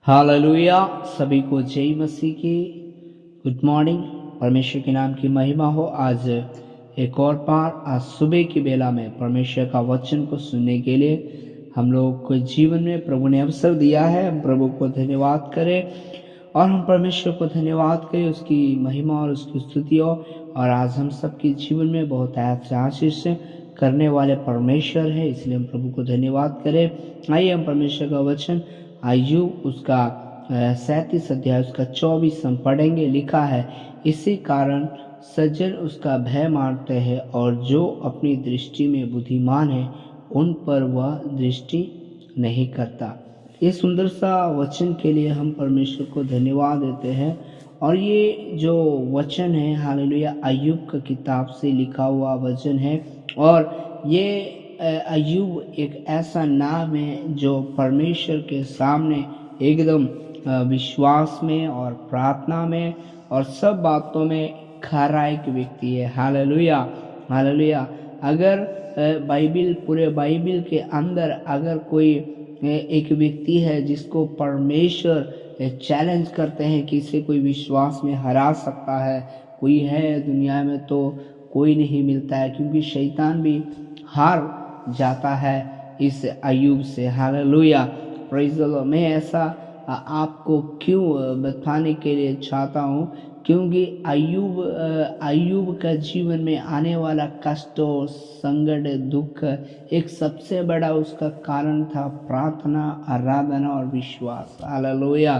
Hallelujah. सभी को जय मसीह की गुड मॉर्निंग। परमेश्वर के नाम की महिमा हो। आज एक और बार आज सुबह की बेला में परमेश्वर का वचन को सुनने के लिए हम लोग को जीवन में प्रभु ने अवसर दिया है। हम प्रभु को धन्यवाद करें और हम परमेश्वर को धन्यवाद करें, उसकी महिमा और उसकी स्तुति हो। और आज हम सबके जीवन में बहुत आशीष करने वाले परमेश्वर है, इसलिए हम प्रभु को धन्यवाद करें। आइए हम परमेश्वर का वचन अय्यूब उसका 37 अध्याय उसका 24 हम पढ़ेंगे। लिखा है, इसी कारण सज्जन उसका भय मानते हैं और जो अपनी दृष्टि में बुद्धिमान है उन पर वह दृष्टि नहीं करता। ये सुंदर सा वचन के लिए हम परमेश्वर को धन्यवाद देते हैं। और ये जो वचन है, हालेलुया, अय्यूब का किताब से लिखा हुआ वचन है। और ये अय्यूब एक ऐसा नाम है जो परमेश्वर के सामने एकदम विश्वास में और प्रार्थना में और सब बातों में खरा एक व्यक्ति है। Hallelujah, hallelujah. अगर पूरे बाइबिल के अंदर अगर कोई एक व्यक्ति है जिसको परमेश्वर चैलेंज करते हैं कि इसे कोई विश्वास में हरा सकता है, कोई है दुनिया में तो कोई नहीं मिलता है, क्योंकि शैतान भी हार जाता है इस अय्यूब से। Hallelujah, praise the Lord. मैं ऐसा आपको क्यों बताने के लिए चाहता हूँ, क्योंकि अय्यूब का जीवन में आने वाला कष्ट और संकट दुख एक सबसे बड़ा उसका कारण था प्रार्थना, आराधना और विश्वास। हालेलुया।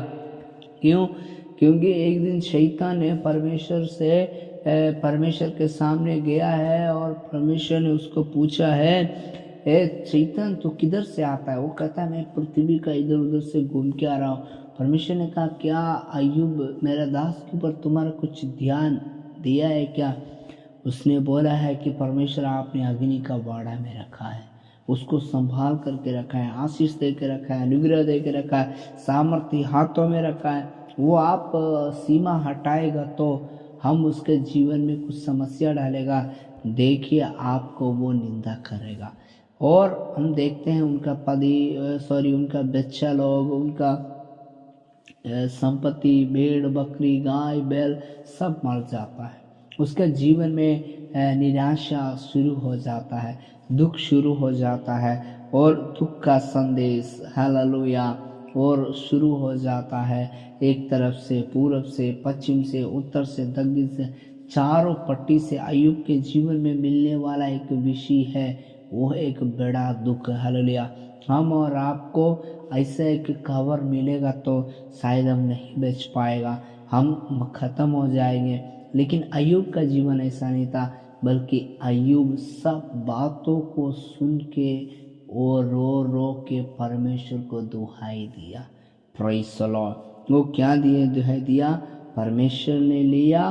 क्यों? क्योंकि एक दिन शैतान ने परमेश्वर के सामने गया है और परमेश्वर ने उसको पूछा है, शैतान तू किधर से आता है? वो कहता है मैं पृथ्वी का इधर उधर से घूम के आ रहा हूँ। परमेश्वर ने कहा, क्या अय्यूब मेरा दास के ऊपर तुम्हारा कुछ ध्यान दिया है क्या? उसने बोला है कि परमेश्वर आपने अग्नि का बाड़ा में रखा है, उसको संभाल करके रखा है, आशीष दे के रखा है, अनुग्रह दे के रखा है, सामर्थ्य हाथों में रखा है। वो आप सीमा हटाएगा तो हम उसके जीवन में कुछ समस्या डालेगा, देखिए आपको वो निंदा करेगा। और हम देखते हैं उनका उनका बच्चा लोग, उनका संपत्ति, भेड़ बकरी, गाय बैल सब मर जाता है। उसके जीवन में निराशा शुरू हो जाता है, दुख शुरू हो जाता है और दुख का संदेश, हालेलुया, और शुरू हो जाता है। एक तरफ से, पूरब से, पश्चिम से, उत्तर से, दक्षिण से, चारों पट्टी से अय्यूब के जीवन में मिलने वाला एक विषय है, वो एक बड़ा दुख। हालेलुया। हम और आपको ऐसा एक खबर मिलेगा तो शायद हम नहीं बच पाएगा, हम खत्म हो जाएंगे। लेकिन अय्यूब का जीवन ऐसा नहीं था, बल्कि अय्यूब सब बातों को सुन के और रो रो के परमेश्वर को दुहाई दिया। Praise the Lord. वो क्या दुहाई दिया? परमेश्वर ने लिया,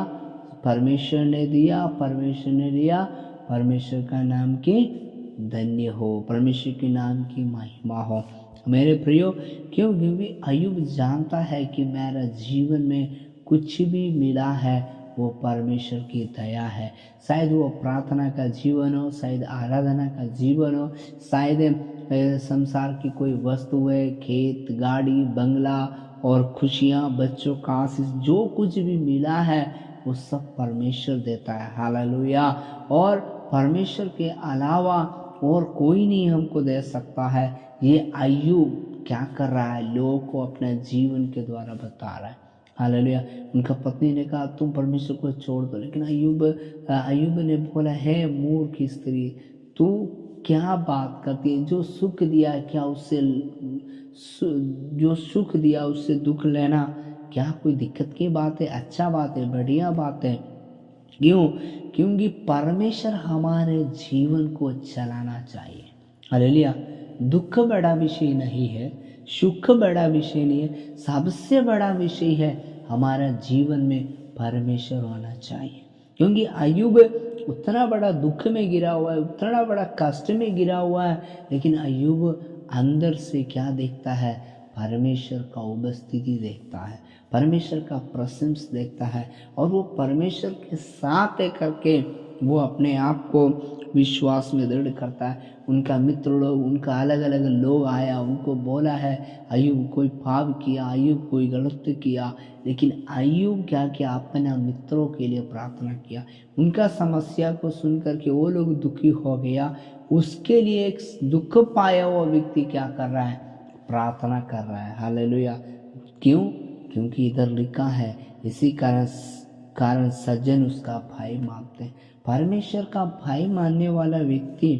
परमेश्वर ने दिया, परमेश्वर ने लिया। परमेश्वर का नाम की धन्य हो, परमेश्वर के नाम की महिमा हो। मेरे प्रियो, क्यों? क्योंकि अय्यूब जानता है कि मेरा जीवन में कुछ भी मिला है वो परमेश्वर की दया है। शायद वो प्रार्थना का जीवन हो, शायद आराधना का जीवन हो, शायद संसार की कोई वस्तुएं, खेत, गाड़ी, बंगला और खुशियाँ, बच्चों का आशीष, जो कुछ भी मिला है वो सब परमेश्वर देता है। हालेलुया। और परमेश्वर के अलावा और कोई नहीं हमको दे सकता है। ये अय्यूब क्या कर रहा है? लोगों को अपने जीवन के द्वारा बता रहा है। हालेलुया। उनका पत्नी ने कहा तुम परमेश्वर को छोड़ दो, लेकिन अय्यूब ने बोला, है मूर्ख स्त्री, तू क्या बात करती है? जो सुख दिया क्या उससे जो सुख दिया उससे दुख लेना क्या कोई दिक्कत की बात है? अच्छा बात है, बढ़िया बात है। क्यों? क्योंकि परमेश्वर हमारे जीवन को चलाना चाहिए। हालेलुया। दुख बड़ा विषय नहीं है, सुख बड़ा विषय नहीं है, सबसे बड़ा विषय है हमारा जीवन में परमेश्वर होना चाहिए। क्योंकि अय्यूब उतना बड़ा दुख में गिरा हुआ है, उतना बड़ा कष्ट में गिरा हुआ है, लेकिन अय्यूब अंदर से क्या देखता है? परमेश्वर का उपस्थिति देखता है, परमेश्वर का प्रशंसा देखता है, और वो परमेश्वर के साथ करके वो अपने आप को विश्वास में दृढ़ करता है। उनका मित्र लोग, उनका अलग अलग लोग आया, उनको बोला है अय्यूब कोई पाप किया, अय्यूब कोई गलत किया, लेकिन अय्यूब क्या किया, अपने मित्रों के लिए प्रार्थना किया। उनका समस्या को सुन करके वो लोग दुखी हो गया, उसके लिए एक दुख पाया हुआ व्यक्ति क्या कर रहा है, प्रार्थना कर रहा है। हालेलुया। क्यों? क्योंकि इधर लिखा है, इसी कारण सज्जन उसका भाई मानते हैं। परमेश्वर का भाई मानने वाला व्यक्ति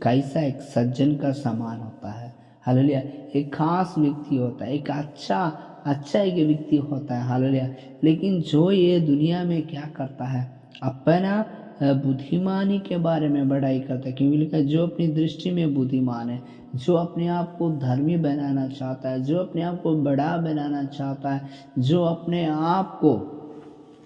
कैसा, एक सज्जन का समान होता है। हालेलुया। एक खास व्यक्ति होता है, एक अच्छा एक व्यक्ति होता है। हालेलुया। लेकिन जो ये दुनिया में क्या करता है, अपना बुद्धिमानी के बारे में बड़ाई करता है, क्योंकि लिखा है जो अपनी दृष्टि में बुद्धिमान है, जो अपने आप को धर्मी बनाना चाहता है, जो अपने आप को बड़ा बनाना चाहता है, जो अपने आप को,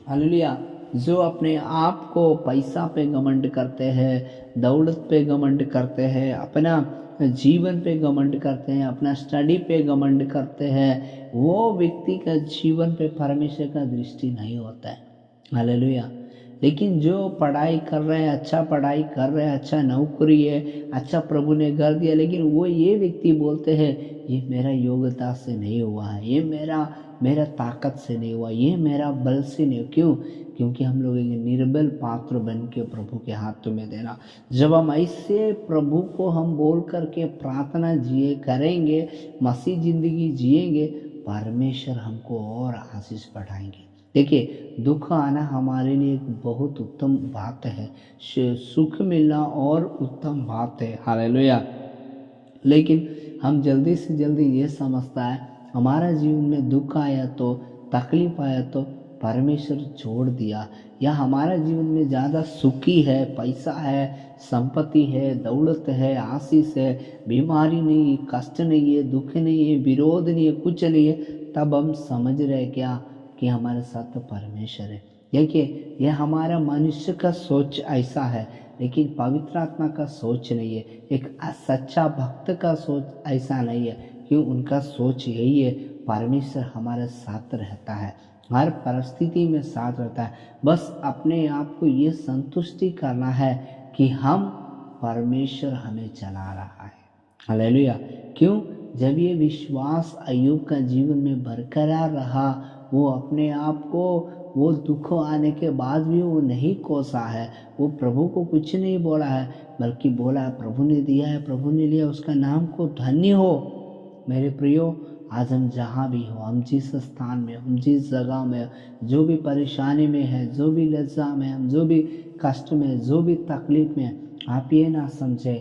हालेलुया, जो अपने आप को पैसा पे घमंड करते हैं, दौलत पे घमंड करते हैं, अपना जीवन पे घमंड करते हैं, अपना स्टडी पे घमंड करते हैं, वो व्यक्ति का जीवन पे परमेश्वर का दृष्टि नहीं होता है। हालेलुया। लेकिन जो पढ़ाई कर रहे हैं, अच्छा पढ़ाई कर रहे हैं, अच्छा नौकरी है, अच्छा प्रभु ने कर दिया, लेकिन वो ये व्यक्ति बोलते हैं ये मेरा योग्यता से नहीं हुआ है, ये मेरा ताकत से नहीं हुआ, ये मेरा बल से नहीं। क्यों? क्योंकि हम लोग एक निर्बल पात्र बन के प्रभु के हाथों में देना। जब हम ऐसे प्रभु को हम बोल करके प्रार्थना जिए करेंगे, मसीह जिंदगी जिएंगे, परमेश्वर हमको और आशीष बढ़ाएंगे। देखिए, दुख आना हमारे लिए एक बहुत उत्तम बात है, सुख मिलना और उत्तम बात है। हालेलुया। लेकिन हम जल्दी से जल्दी ये समझता है हमारा जीवन में दुख आया तो, तकलीफ आया तो परमेश्वर छोड़ दिया, या हमारा जीवन में ज़्यादा सुखी है, पैसा है, संपत्ति है, दौलत है, आशीष है, बीमारी नहीं, कष्ट नहीं है, दुख नहीं है, विरोध नहीं है, कुछ नहीं है, तब हम समझ रहे क्या कि हमारे साथ तो परमेश्वर है। देखिए, यह हमारा मनुष्य का सोच ऐसा है, लेकिन पवित्र आत्मा का सोच नहीं है, एक सच्चा भक्त का सोच ऐसा नहीं है। क्यों? उनका सोच यही है, परमेश्वर हमारे साथ रहता है, हर परिस्थिति में साथ रहता है। बस अपने आप को ये संतुष्टि करना है कि हम, परमेश्वर हमें चला रहा है। हालेलुया। क्यों? जब ये विश्वास अय्यूब का जीवन में बरकरार रहा, वो अपने आप को, वो दुख आने के बाद भी वो नहीं कोसा है, वो प्रभु को कुछ नहीं बोला है, बल्कि बोला प्रभु ने दिया है, प्रभु ने लिया, उसका नाम को धन्य हो। मेरे प्रियो, आज हम जहाँ भी हो, हम जिस स्थान में, हम जिस जगह में, जो भी परेशानी में है, जो भी लज्जा में, हम जो भी कष्ट में, जो भी तकलीफ में, आप ये ना समझे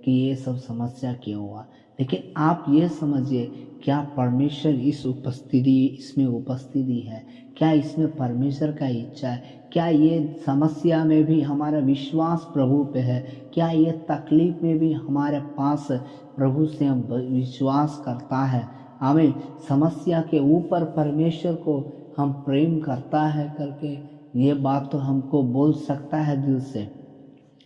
कि ये सब समस्या क्यों हुआ, लेकिन आप ये समझिए क्या परमेश्वर इसमें उपस्थिति है, क्या इसमें परमेश्वर का इच्छा है, क्या ये समस्या में भी हमारा विश्वास प्रभु पे है, क्या ये तकलीफ में भी हमारे पास प्रभु से हम विश्वास करता है। हमें समस्या के ऊपर परमेश्वर को हम प्रेम करता है करके ये बात तो हमको बोल सकता है दिल से।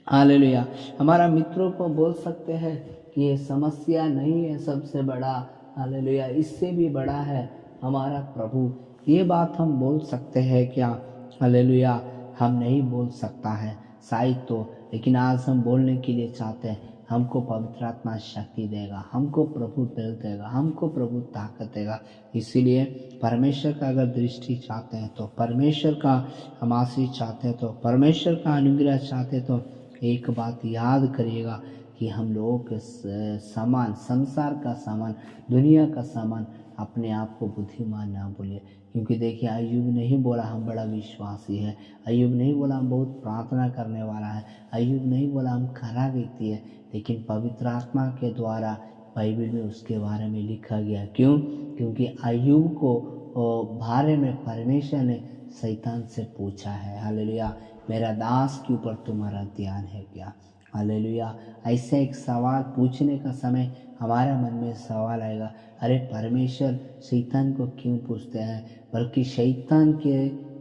हालेलुया। हमारा मित्रों को बोल सकते हैं कि ये समस्या नहीं है सबसे बड़ा, हालेलुया, इससे भी बड़ा है हमारा प्रभु। ये बात हम बोल सकते हैं क्या? हालेलुया। हम नहीं बोल सकता है शायद तो, लेकिन आज हम बोलने के लिए चाहते हैं। हमको पवित्र आत्मा शक्ति देगा, हमको प्रभु बल देगा, हमको प्रभु ताकत देगा। इसीलिए परमेश्वर का अगर दृष्टि चाहते हैं तो, परमेश्वर का हम आशीष चाहते हैं तो, परमेश्वर का अनुग्रह चाहते हैं तो, एक बात याद करिएगा कि हम लोगों के सामान, संसार का सामान, दुनिया का सामान, अपने आप को बुद्धिमान ना बोलिए। क्योंकि देखिए, अय्यूब नहीं बोला हम बड़ा विश्वासी है, अय्यूब नहीं बोला हम बहुत प्रार्थना करने वाला है, अय्यूब नहीं बोला हम खरा व्यक्ति है, लेकिन पवित्र आत्मा के द्वारा बाइबल में उसके बारे में लिखा गया। क्यों? क्योंकि अय्यूब को बारे में परमेश्वर ने शैतान से पूछा है, हालेलुया, मेरा दास के ऊपर तुम्हारा ध्यान है क्या? हालेलुया। ऐसे एक सवाल पूछने का समय हमारे मन में सवाल आएगा, अरे परमेश्वर शैतान को क्यों पूछते हैं? बल्कि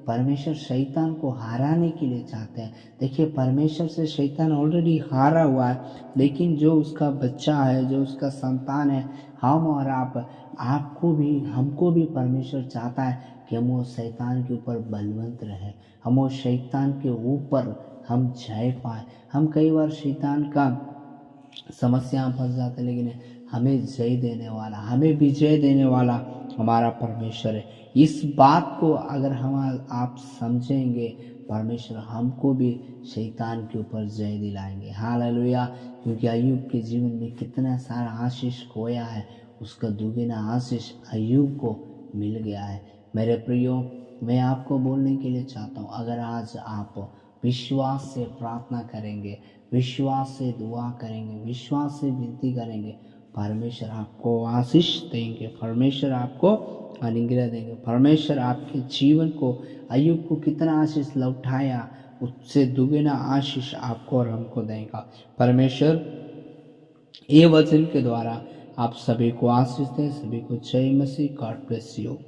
परमेश्वर शैतान को हराने के लिए चाहते हैं। देखिए, परमेश्वर से शैतान ऑलरेडी हारा हुआ है, लेकिन जो उसका बच्चा है, जो उसका संतान है, हम और हमको भी परमेश्वर चाहता है कि हम वो शैतान के ऊपर बलवंत रहे, हम वो शैतान के ऊपर, हम जय पाए। हम कई बार शैतान का समस्या में फंस जाते, लेकिन हमें जय देने वाला, हमें विजय देने वाला हमारा परमेश्वर है। इस बात को अगर हम आप समझेंगे, परमेश्वर हमको भी शैतान के ऊपर जय दिलाएंगे। हालेलुया। क्योंकि अय्यूब के जीवन में कितना सारा आशीष खोया है, उसका दुगना आशीष अय्यूब को मिल गया है। मेरे प्रियो, मैं आपको बोलने के लिए चाहता हूँ, अगर आज आप विश्वास से प्रार्थना करेंगे, विश्वास से दुआ करेंगे, विश्वास से विनती करेंगे, परमेश्वर आपको आशीष देंगे, परमेश्वर आपको अनुग्रह देंगे। परमेश्वर आपके जीवन को, अय्यूब को कितना आशीष लौटाया, उससे दुगना आशीष आपको और हमको देगा। परमेश्वर ये वचन के द्वारा आप सभी को आशीष दें। सभी को जय मसीह। God bless you.